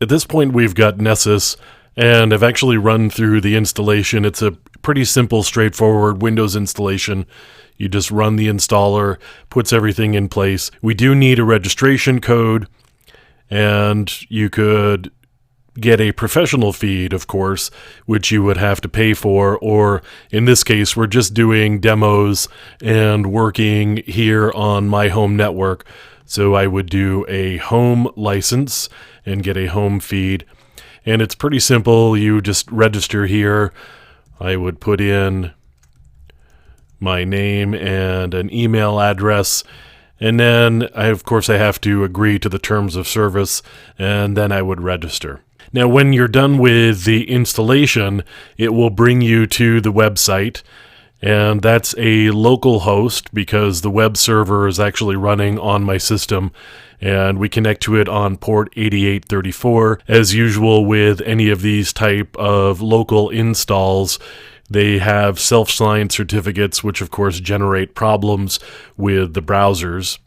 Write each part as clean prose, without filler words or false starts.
At this point, we've got Nessus, and I've actually run through the installation. It's a pretty simple, straightforward Windows installation. You just run the installer, puts everything in place. We do need a registration code, and you could get a professional feed, of course, which you would have to pay for, or in this case, we're just doing demos and working here on my home network. So I would do a home license and get a home feed. And it's pretty simple. You just register here. I would put in my name and an email address. And then, of course, I have to agree to the terms of service, and then I would register. Now, when you're done with the installation, it will bring you to the website, and that's a local host because the web server is actually running on my system, and we connect to it on port 8834. As usual with any of these type of local installs, they have self-signed certificates, which of course generate problems with the browsers.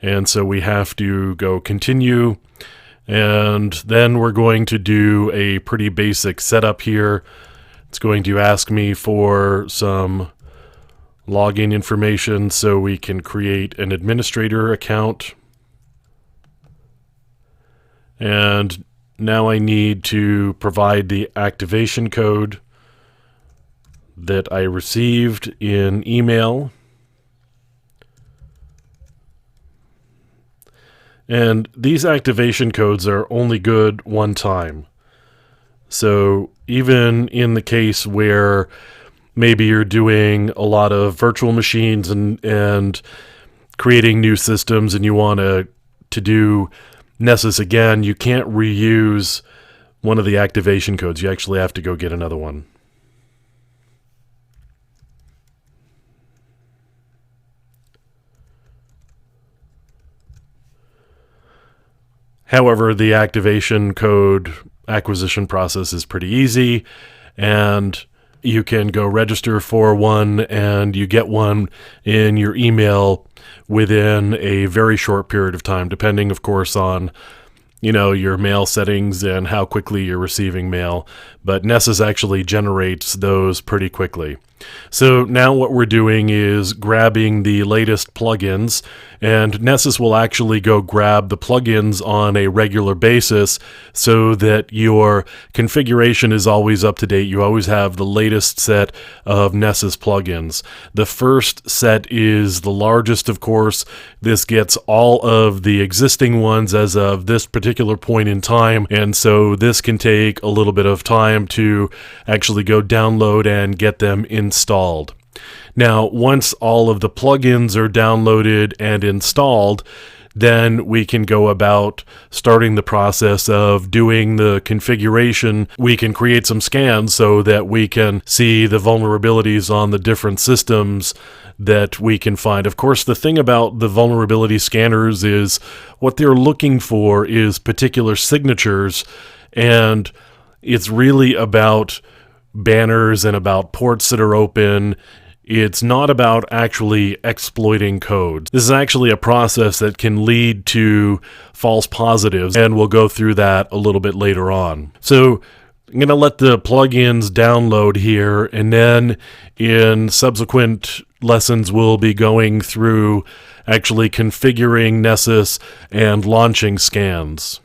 And so we have to go continue. And then we're going to do a pretty basic setup here. It's going to ask me for some login information so we can create an administrator account. And now I need to provide the activation code that I received in email. And these activation codes are only good one time. So even in the case where maybe you're doing a lot of virtual machines and creating new systems and you want to do Nessus again, you can't reuse one of the activation codes. You actually have to go get another one. However, the activation code acquisition process is pretty easy, and you can go register for one, and you get one in your email within a very short period of time, depending, of course, on your mail settings and how quickly you're receiving mail. But Nessus actually generates those pretty quickly. So now what we're doing is grabbing the latest plugins, and Nessus will actually go grab the plugins on a regular basis so that your configuration is always up to date. You always have the latest set of Nessus plugins. The first set is the largest, of course. This gets all of the existing ones as of this particular point in time, and so this can take a little bit of time to actually go download and get them installed. Now, once all of the plugins are downloaded and installed, then we can go about starting the process of doing the configuration. We can create some scans so that we can see the vulnerabilities on the different systems that we can find. Of course, the thing about the vulnerability scanners is what they're looking for is particular signatures, and it's really about banners and about ports that are open. It's not about actually exploiting code. This is actually a process that can lead to false positives, and we'll go through that a little bit later on. So I'm going to let the plugins download here, and then in subsequent lessons we'll be going through actually configuring Nessus and launching scans.